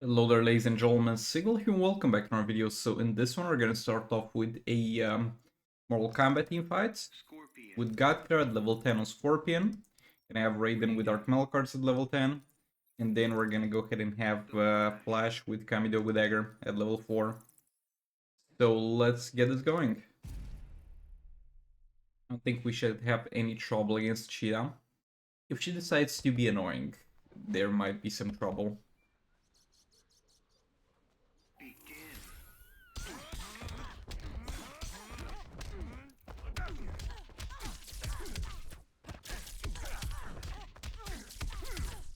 Hello there, ladies and gentlemen, Sigil here, welcome back to our video. So in this one we're gonna start off with a Mortal Kombat team fight with Godkiller at level 10 on Scorpion. Gonna have Raiden with Arc cards at level 10. And then we're gonna go ahead and have Flash with Kamidogu Dagger at level 4. So let's get this going. I don't think we should have any trouble against Cheetah. If she decides to be annoying, there might be some trouble.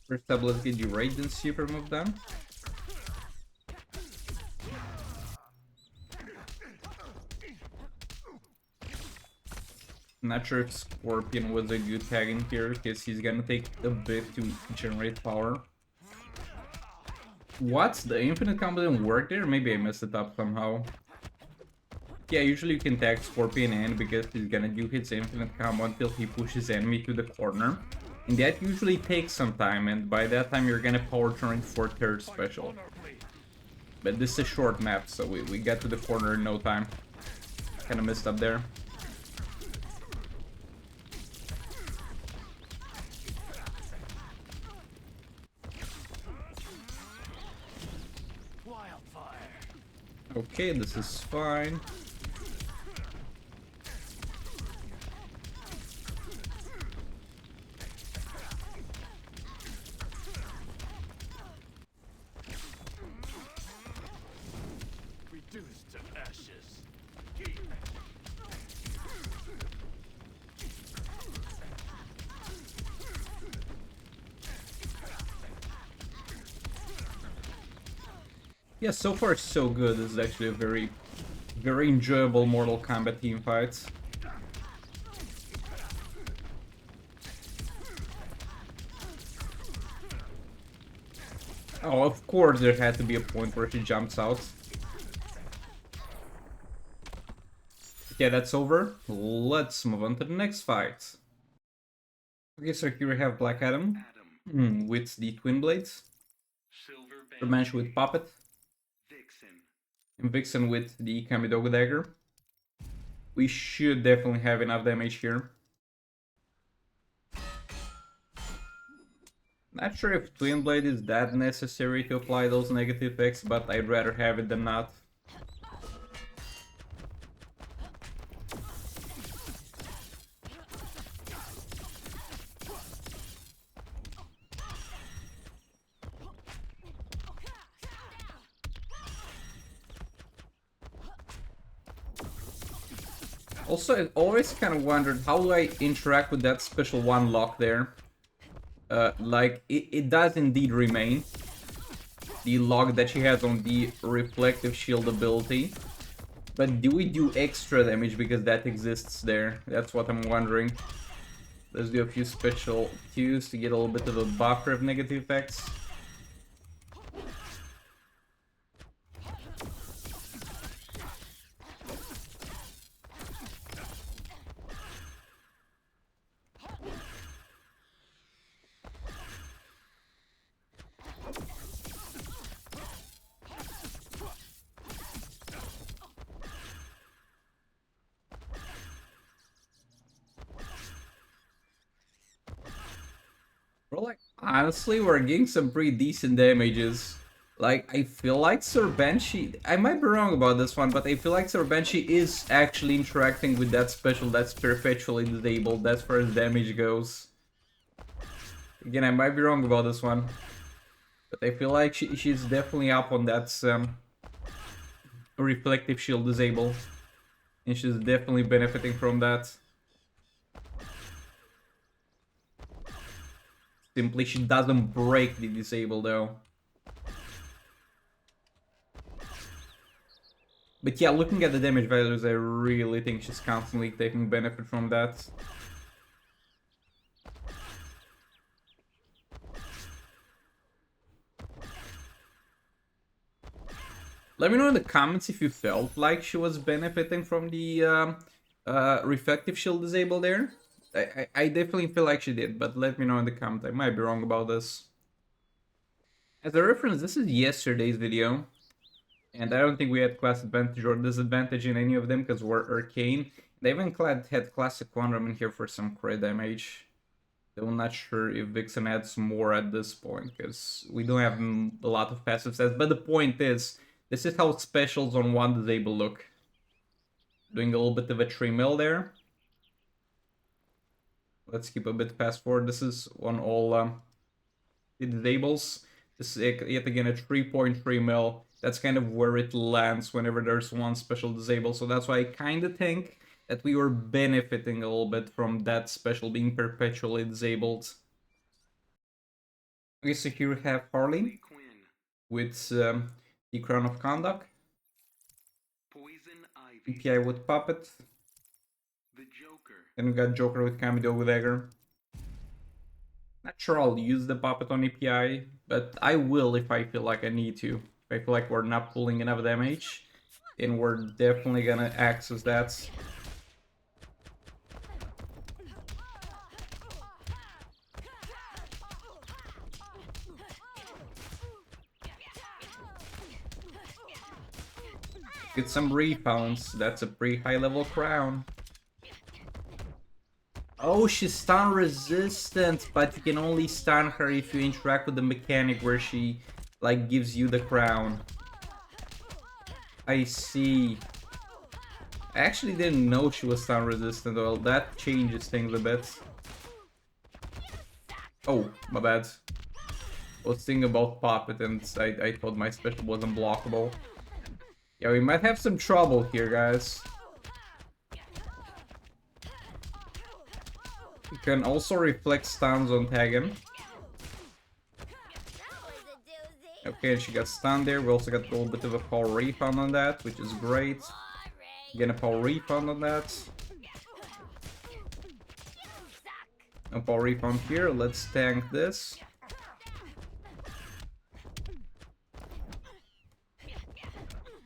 First up, let's get you Raiden super move down. Not sure if Scorpion was a good tag in here, because he's gonna take a bit to generate power. What? The infinite combo didn't work there? Maybe I messed it up somehow. Yeah, usually you can tag Scorpion in because he's gonna do his infinite combo until he pushes enemy to the corner. And that usually takes some time, and by that time you're gonna power turn for third special. But this is a short map, so we got to the corner in no time. Kinda messed up there. Okay, this is fine. Reduced to ashes. Yeah, so far so good. This is actually a very enjoyable Mortal Kombat team fight. Oh, of course there had to be a point where she jumps out. Okay, that's over. Let's move on to the next fight. Okay, so here we have Black Adam with the Twin Blades. Revenge with Puppet. And Vixen with the Kamidogu Dagger. We should definitely have enough damage here. Not sure if Twin Blade is that necessary to apply those negative effects, but I'd rather have it than not. Also, I always kind of wondered, how do I interact with that special one lock there? Like, it does indeed remain. The lock that she has on the reflective shield ability. But do we do extra damage because that exists there? That's what I'm wondering. Let's do a few special cues to get a little bit of a buffer of negative effects. Well, like, honestly, we're getting some pretty decent damages. Like, I feel like Sir Banshee... I might be wrong about this one, but I feel like Sir Banshee is actually interacting with that special that's perpetually disabled. That's where his damage goes. Again, I might be wrong about this one. But I feel like she's definitely up on that reflective shield disable. And she's definitely benefiting from that. Simply, she doesn't break the disable though. But yeah, looking at the damage values, I really think she's constantly taking benefit from that. Let me know in the comments if you felt like she was benefiting from the reflective shield disable there. I definitely feel like she did, but let me know in the comments. I might be wrong about this. As a reference, this is yesterday's video. And I don't think we had class advantage or disadvantage in any of them because we're arcane. They even had classic quantum in here for some crit damage. Though I'm not sure if Vixen adds more at this point because we don't have a lot of passive stats. But the point is, this is how specials on one disable look. Doing a little bit of a 3 mil there. Let's keep a bit fast forward. This is on all the disables. This is yet again a 3.3 mil. That's kind of where it lands whenever there's one special disable. So that's why I kind of think that we were benefiting a little bit from that special being perpetually disabled. Okay, so here we have Harley with the Crown of Conduct. EPI with Puppet. Then we got Joker with Kamidogu Dagger. Not sure I'll use the Puppet on EPI, but I will if I feel like I need to. If I feel like we're not pulling enough damage, then we're definitely gonna access that. Get some rebounds. That's a pretty high level crown. Oh, she's stun resistant, but you can only stun her if you interact with the mechanic where she like gives you the crown. I see. I actually didn't know she was stun resistant. Well, that changes things a bit. Oh, my bad. I was thinking about Puppet and I thought my special was unblockable. Yeah, we might have some trouble here, guys. You can also reflect stuns on Tegan. Okay, she got stunned there. We also got a little bit of a power refund on that, which is great. Again, a power refund on that. No power refund here. Let's tank this.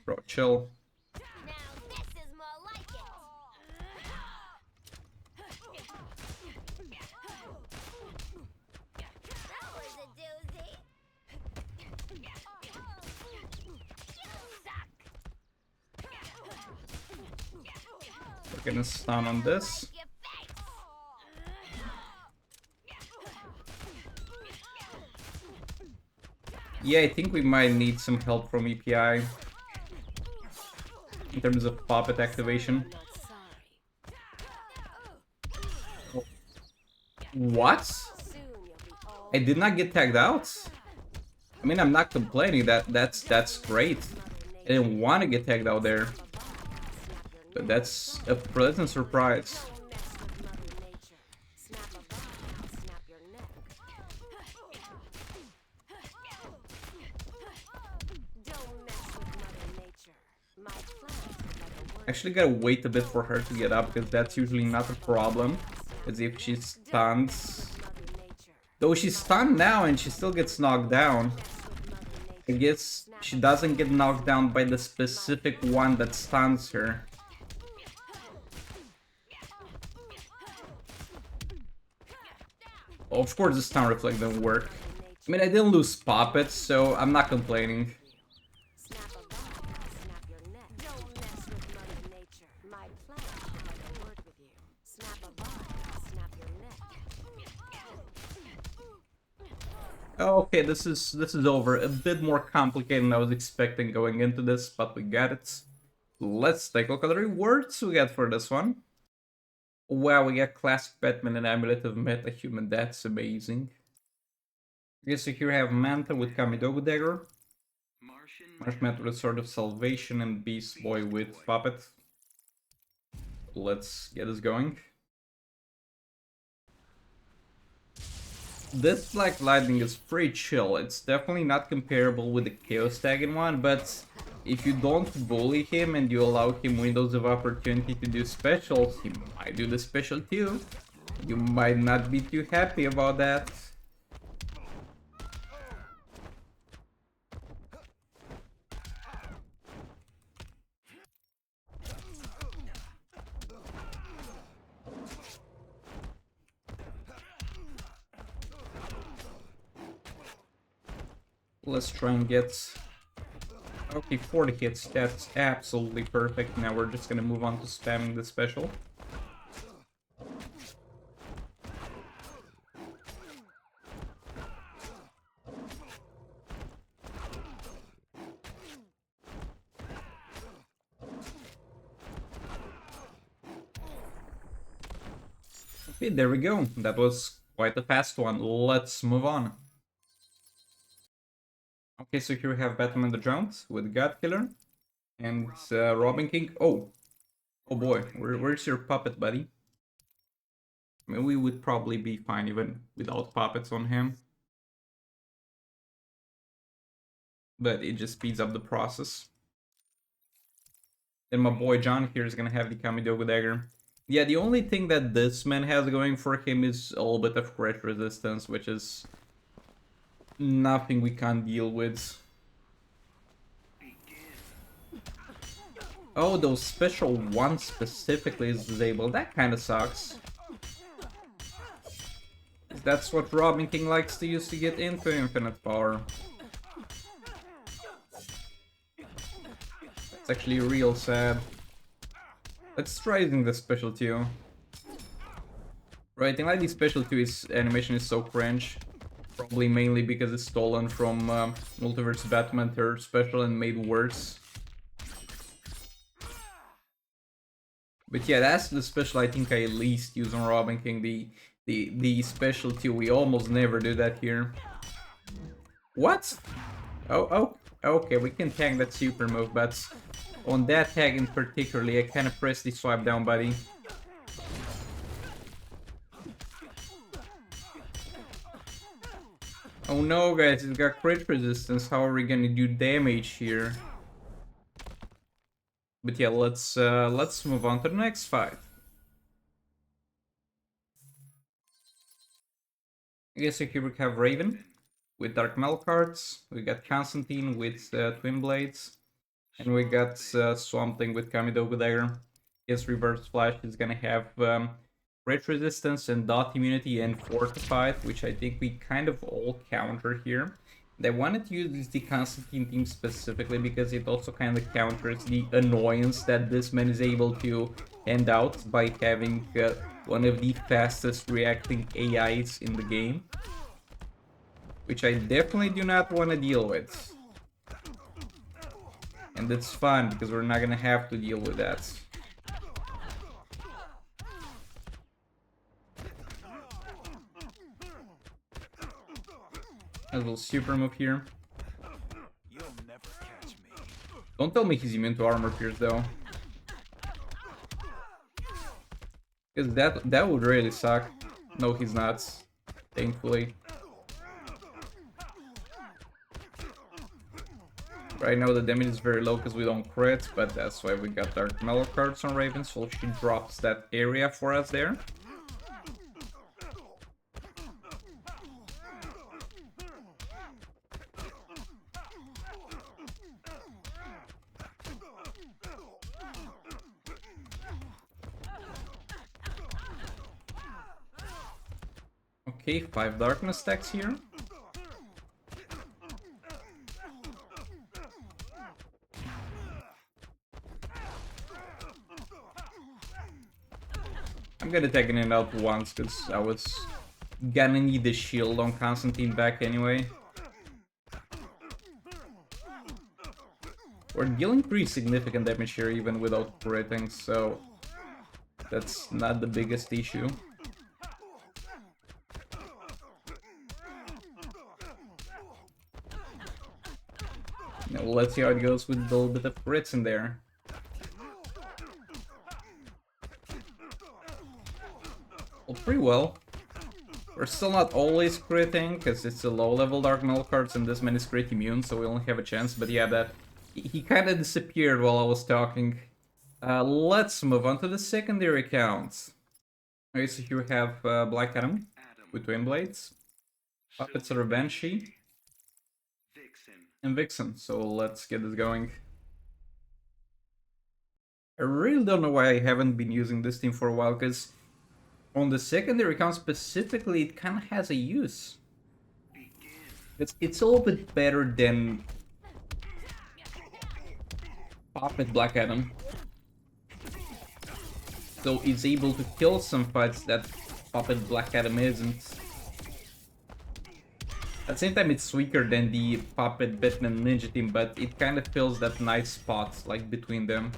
Bro, chill. We're gonna stun on this. Yeah, I think we might need some help from EPI in terms of Puppet activation. What? I did not get tagged out? I mean, I'm not complaining. That's great. I didn't want to get tagged out there. But that's a pleasant surprise. Actually gotta wait a bit for her to get up because that's usually not a problem. As if she's stunned. Though she's stunned now and she still gets knocked down. I guess she doesn't get knocked down by the specific one that stuns her. Oh, of course the stun reflect didn't work. I mean, I didn't lose Puppet, so I'm not complaining. Okay, this is over. A bit more complicated than I was expecting going into this, but we got it. Let's take a look at the rewards we get for this one. Wow, we got Classic Batman and Amulet of Metahuman. That's amazing. Okay, so here I have Manta with Kamidogu Dagger. Marshmallow with Sword of Salvation and Beast Boy with Puppet. Let's get this going. This Black Lightning is pretty chill. It's definitely not comparable with the Chaos Tagging one, but if you don't bully him and you allow him windows of opportunity to do specials, he might do the special too. You might not be too happy about that. Let's try and get... Okay, 40 hits, that's absolutely perfect. Now we're just gonna move on to spamming the special. Okay, there we go. That was quite a fast one. Let's move on. Okay, so here we have Batman the Drowned with God Killer and Robin King. Oh boy, where's your puppet, buddy? I mean, we would probably be fine even without puppets on him. But it just speeds up the process. Then my boy John here is gonna have the Kamidogu dagger. Yeah, the only thing that this man has going for him is a little bit of crit resistance, which is nothing we can't deal with. Oh, those special ones specifically is disabled. That kind of sucks. That's what Robin King likes to use to get into infinite power. It's actually real sad. Let's try using the special 2. Right, and like the special 2 animation is so cringe. Probably mainly because it's stolen from Multiverse Batman 3rd special and made worse. But yeah, that's the special I think I at least use on Robin King. The special 2, we almost never do that here. What? Oh, okay, we can tag that super move, but on that tag in particularly, I kind of pressed the swipe down, buddy. Oh no, guys, it's got crit resistance. How are we gonna do damage here? But yeah, let's move on to the next fight. Okay, so here we have Raven with Dark Metal cards. We got Constantine with Twin Blades. And we got Swamp Thing with Kamidogu dagger. His Reverse Flash is gonna have crit resistance and dot immunity and fortified, which I think we kind of all counter here. And I wanted to use the Constantine team specifically because it also kind of counters the annoyance that this man is able to hand out by having one of the fastest reacting AIs in the game. Which I definitely do not want to deal with. And that's fun because we're not gonna have to deal with that. A little super move here. Don't tell me he's immune to armor pierce though. Because that would really suck. No, he's not. Thankfully. Right now the damage is very low because we don't crit, but that's why we got Dark Metal cards on Raven, so she drops that area for us there. Okay, 5 darkness stacks here. I'm gonna take it out once because I was gonna need the shield on Constantine back anyway. We're dealing pretty significant damage here even without critting, so that's not the biggest issue. Now let's see how it goes with a little bit of crits in there. Well, pretty well. We're still not always critting, because it's a low-level Dark Metal cards and this man is crit immune, so we only have a chance. But yeah, that he kind of disappeared while I was talking. Let's move on to the secondary accounts. Okay, so here we have Black Adam with Twin Blades, Puppets of Banshee, and Vixen. So let's get this going. I really don't know why I haven't been using this team for a while, because on the secondary account specifically, it kind of has a use. It's a little bit better than Puppet Black Adam. So he's able to kill some fights that Puppet Black Adam isn't. At the same time, it's weaker than the Puppet Batman Ninja team, but it kind of fills that nice spot, like, between them.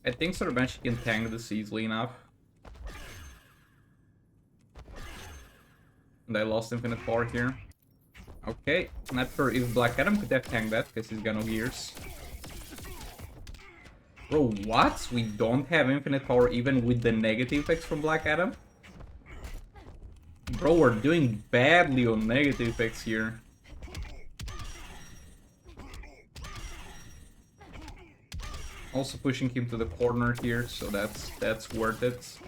I think Sarbanshi can tank this easily enough. And I lost Infinite Power here. Okay, not sure if Black Adam could have tanked that, because he's got no gears. Bro, what? We don't have Infinite Power even with the negative effects from Black Adam? Bro, we're doing badly on negative effects here. Also pushing him to the corner here, so that's worth it.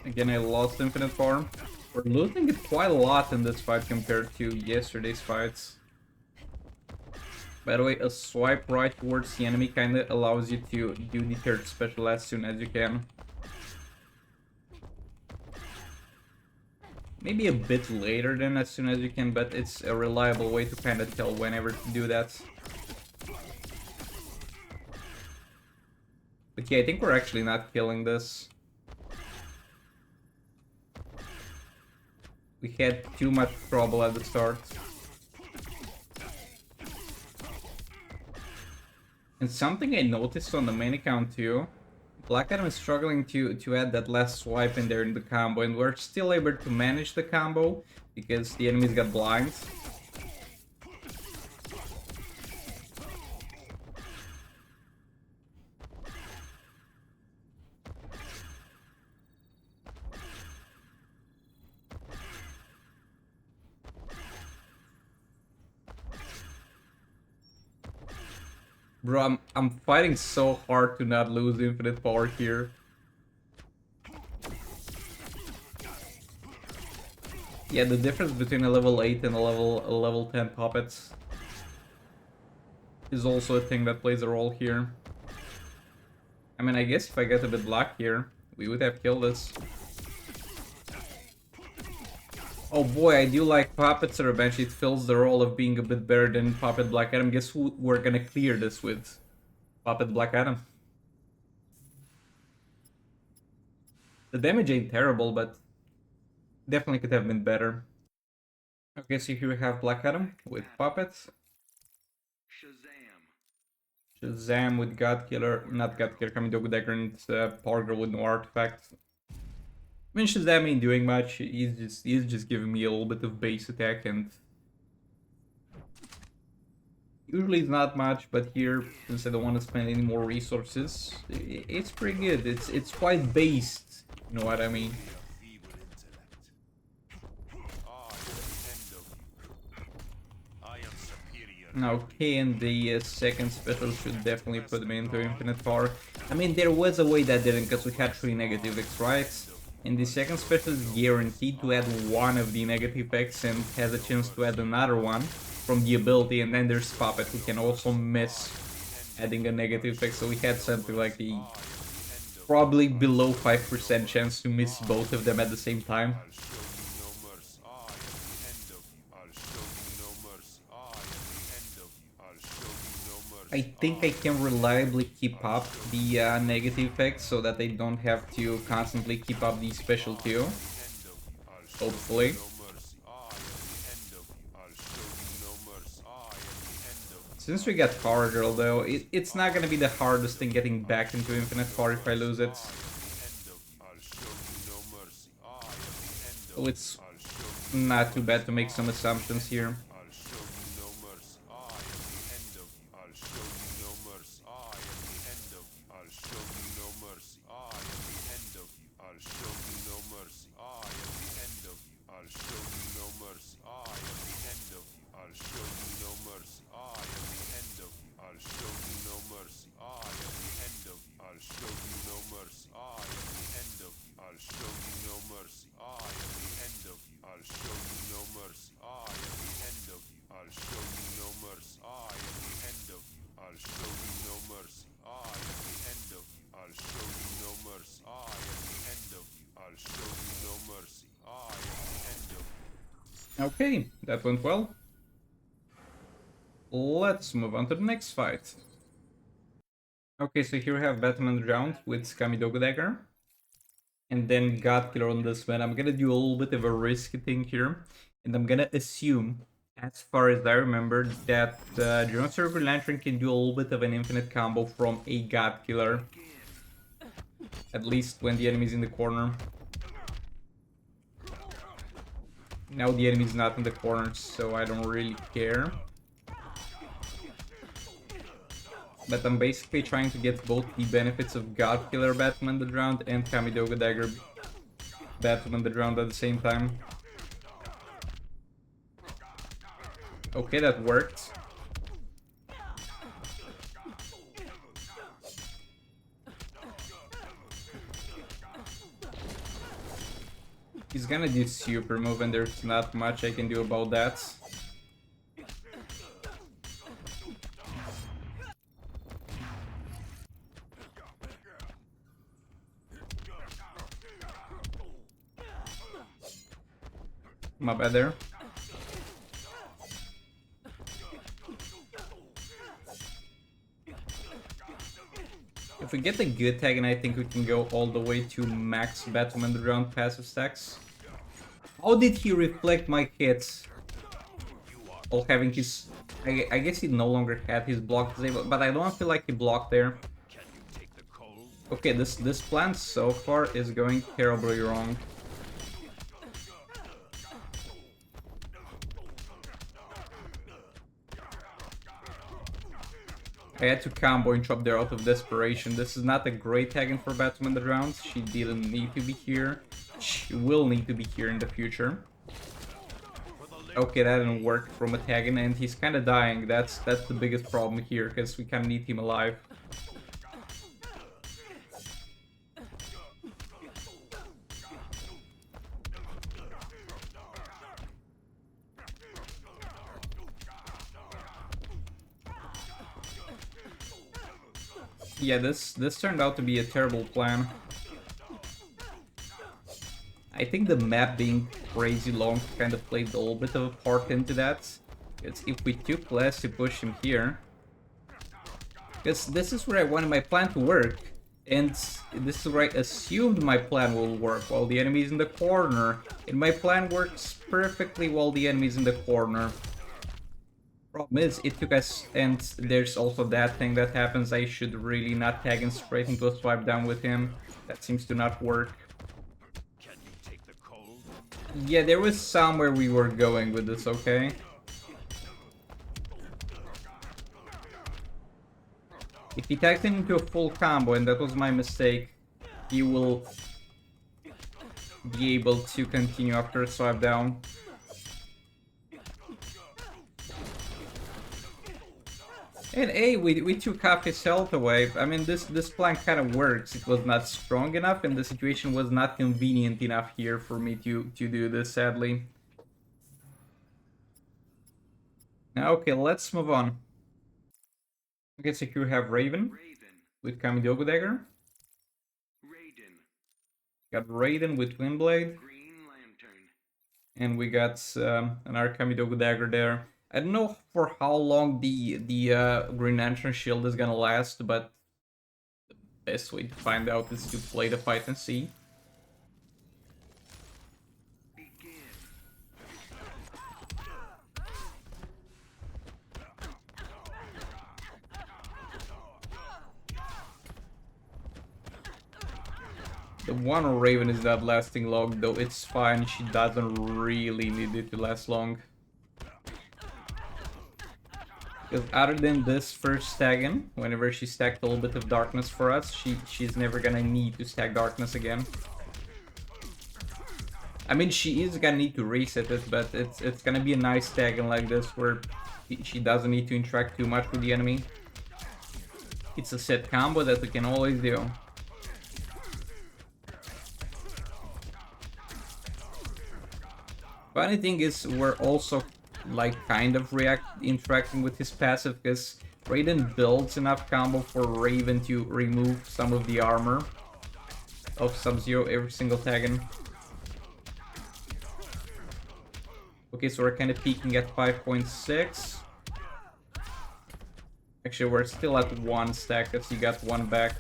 Again, I lost Infinite Power. We're losing it quite a lot in this fight compared to yesterday's fights. By the way, a swipe right towards the enemy kinda allows you to do the third special as soon as you can. Maybe a bit later than as soon as you can, but it's a reliable way to kinda tell whenever to do that. But yeah, I think we're actually not killing this. We had too much trouble at the start. And something I noticed on the main account too, Black Adam is struggling to add that last swipe in there in the combo, and we're still able to manage the combo because the enemies got blind. Bro, I'm fighting so hard to not lose Infinite Power here. Yeah, the difference between a level 8 and a level 10 puppets is also a thing that plays a role here. I mean, I guess if I get a bit luck here, we would have killed this. Oh boy, I do like Puppets Revenge. It fills the role of being a bit better than Puppet Black Adam. Guess who we're gonna clear this with? Puppet Black Adam. The damage ain't terrible, but definitely could have been better. Okay, so here we have Black Adam with Puppets. Shazam with God Killer, not God Killer, Kamidogu Dagger, and Power Girl with no artifact. I mean, Shazam ain't doing much. He's just giving me a little bit of base attack, and usually it's not much, but here, since I don't want to spend any more resources, it's pretty good. It's quite based, you know what I mean? Okay, and the second special should definitely put me into Infinite Power. I mean, there was a way that didn't, because we had 3 negative X, right? And the second special is guaranteed to add one of the negative X and has a chance to add another one from the ability, and then there's Puppet, who can also miss adding a negative X, so we had something like the probably below 5% chance to miss both of them at the same time. I think I can reliably keep up the negative effects so that I don't have to constantly keep up the special too. Hopefully. Since we got Power Girl though, it's not gonna be the hardest thing getting back into Infinite Power if I lose it. So it's not too bad to make some assumptions here. Okay, that went well. Let's move on to the next fight. Okay, so here we have Batman round with Kamidogu dagger. And then God Killer on this one. I'm gonna do a little bit of a risky thing here. And I'm gonna assume, as far as I remember, that Drone Circle Lantern can do a little bit of an infinite combo from a God Killer. At least when the enemy's in the corner. Now the enemy's not in the corner, so I don't really care. But I'm basically trying to get both the benefits of God Killer Batman the round and Kamidogu Dagger Batman the round at the same time. Okay, that worked. He's gonna do super move and there's not much I can do about that. My bad there. If we get a good tag, and I think we can go all the way to max Batman the round passive stacks. How did he reflect my hits? While having his... I guess he no longer had his block disabled, but I don't feel like he blocked there. Okay, this plan so far is going terribly wrong. I had to combo interrupt there out of desperation. This is not a great tag in for Batman the round. She didn't need to be here. She will need to be here in the future. Okay, that didn't work from a tag in, and he's kind of dying. That's the biggest problem here, because we kind of need him alive. Yeah, this turned out to be a terrible plan. I think the map being crazy long kind of played a little bit of a part into that. Because if we took less to push him here... Because this is where I wanted my plan to work. And this is where I assumed my plan will work while the enemy's in the corner. And my plan works perfectly while the enemy's in the corner. Problem is, it took us, and there's also that thing that happens. I should really not tag him straight into a swipe down with him. That seems to not work. Yeah, there was somewhere we were going with this, okay? If he tags him into a full combo, and that was my mistake, he will be able to continue after a swipe down. And hey, we took half his health away. I mean, this plan kind of works. It was not strong enough, and the situation was not convenient enough here for me to do this, sadly. Okay, let's move on. Okay, so here we have Raven with Kamidogu dagger. Got Raiden with Twin Blade. And we got another Kamidogu dagger there. I don't know for how long the Green Lantern shield is gonna last, but the best way to find out is to play the fight and see. The one on Raven is not lasting long, though it's fine. She doesn't really need it to last long. Because other than this first stagging, whenever she stacked a little bit of darkness for us, she's never gonna need to stack darkness again. I mean, she is gonna need to reset it, but it's gonna be a nice stagging like this where she doesn't need to interact too much with the enemy. It's a set combo that we can always do. Funny thing is, we're also like kind of interacting with his passive, because Raiden builds enough combo for Raven to remove some of the armor of Sub-Zero every single tagging. Okay, so we're kind of peaking at 5.6. Actually, we're still at 1 stack, because you got 1 back.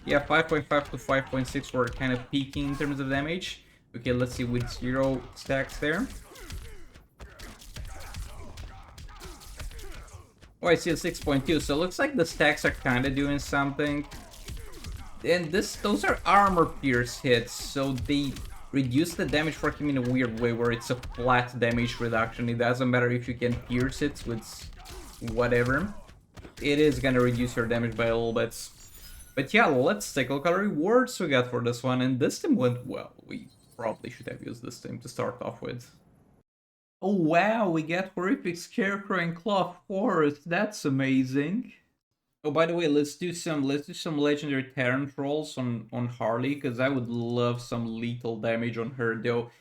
Yeah, 5.5 to 5.6 we're kind of peaking in terms of damage. Okay, let's see with 0 stacks there. Oh, I see a 6.2, so it looks like the stacks are kind of doing something. And those are armor pierce hits, so they reduce the damage for him in a weird way, where it's a flat damage reduction. It doesn't matter if you can pierce it with whatever. It is gonna reduce your damage by a little bit. But yeah, let's take a look at the rewards we got for this one. And this team went well. We probably should have used this team to start off with. Oh wow, we get Horrific Scarecrow and Claw Forest. That's amazing. Oh, by the way, let's do some legendary Tyrant rolls on Harley, because I would love some lethal damage on her, though.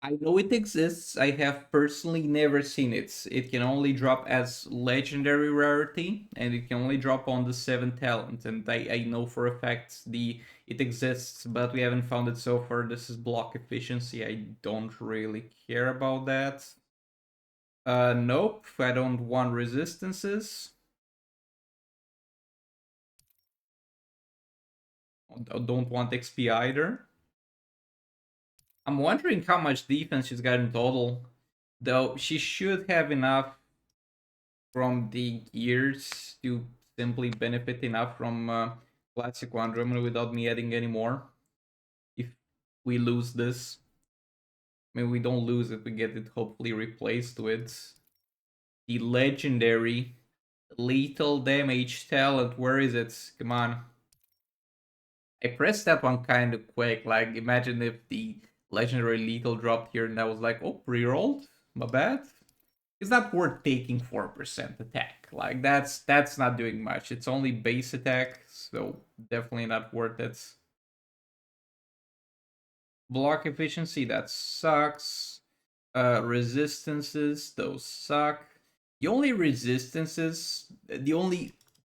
I know it exists. I have personally never seen it. It can only drop as legendary rarity, and it can only drop on the 7 talent. And I know for a fact it exists, but we haven't found it so far. This is block efficiency. I don't really care about that. Nope. I don't want resistances. I don't want XP either. I'm wondering how much defense she's got in total. Though she should have enough from the gears to simply benefit enough from Classic Wonder Woman without me adding any more. If we lose this. I mean, we don't lose it, we get it hopefully replaced with the legendary lethal damage talent. Where is it? Come on. I pressed that one kind of quick. Like, imagine if the legendary lethal dropped here and I was like, oh, rerolled? My bad. It's not worth taking 4% attack. Like, that's not doing much. It's only base attack, so definitely not worth it. Block efficiency, that sucks. Resistances, those suck. The only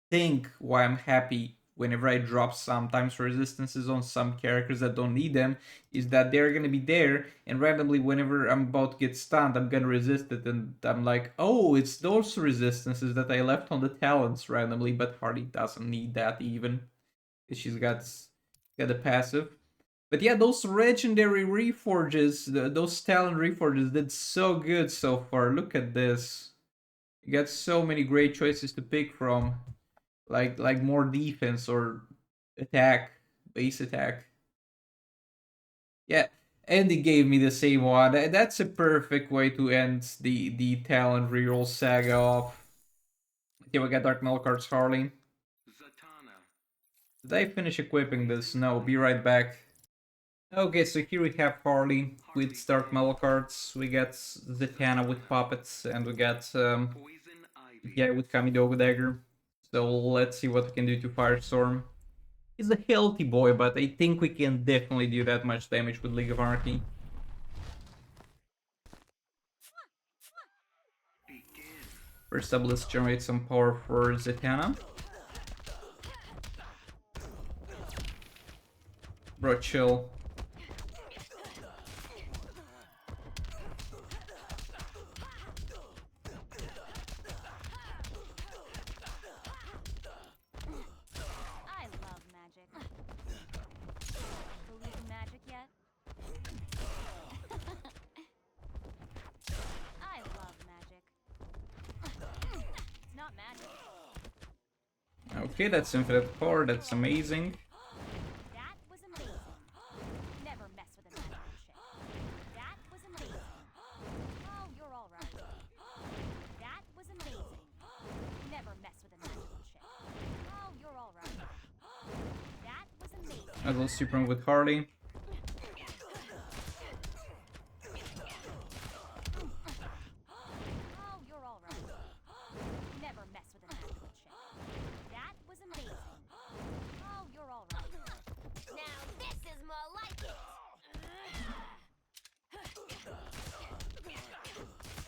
thing why I'm happy whenever I drop sometimes resistances on some characters that don't need them is that they're gonna be there, and randomly whenever I'm about to get stunned, I'm gonna resist it, and I'm like, oh, it's those resistances that I left on the talents randomly, but Harley doesn't need that even. She's got a passive. But yeah, those legendary reforges, those talent reforges did so good so far. Look at this. You got so many great choices to pick from. Like more defense or attack, base attack. Yeah, and he gave me the same one. That's a perfect way to end the talent reroll saga off. Okay, we got Dark Metal cards, Harley. Did I finish equipping this? No, be right back. Okay, so here we have Harley with Dark Metal cards. We got Zatanna with puppets, and we got yeah, with Kamidogu dagger. So let's see what we can do to Firestorm. He's a healthy boy, but I think we can definitely do that much damage with League of Anarchy. First up, let's generate some power for Zatanna. Bro, chill. Okay, that's infinite power, that's amazing. That was amazing. Never mess with a magic ship. That was amazing. Oh, you're all right. That was amazing. Never mess with a magic ship. Oh, you're all right. That was amazing. I'll go super with Harley.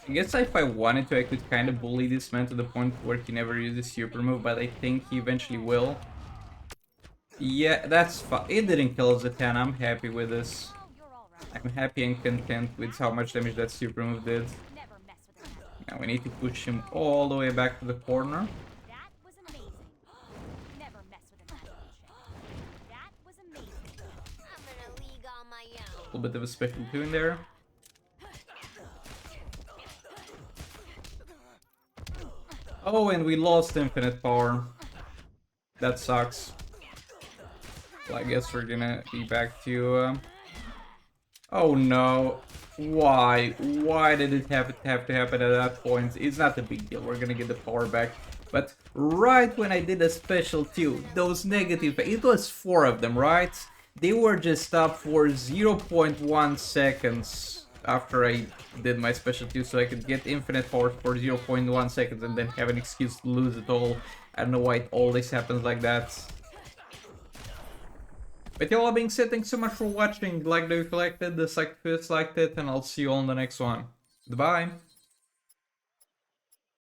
I guess if I wanted to, I could kind of bully this man to the point where he never uses super move, but I think he eventually will. Yeah, that's fine. It didn't kill Zatan. I'm happy with this. Oh, you're all right. I'm happy and content with how much damage that super move did. Never mess with a magic. Now we need to push him all the way back to the corner. That was amazing. Never mess with a magic trick. That was amazing. I'm in a league on my own. A little bit of a special 2 in there. Oh, and we lost infinite power. That sucks. Well, I guess we're gonna be back to... Oh no. Why? Why did it have to happen at that point? It's not a big deal. We're gonna get the power back. But right when I did a special 2, those negative... It was 4 of them, right? They were just up for 0.1 seconds after I did my special 2, so I could get infinite power for 0.1 seconds and then have an excuse to lose it all. I don't know why it always happens like that. But y'all being said, thanks so much for watching. Like the if you liked it, dislike if you disliked it, and I'll see you on the next one. Goodbye.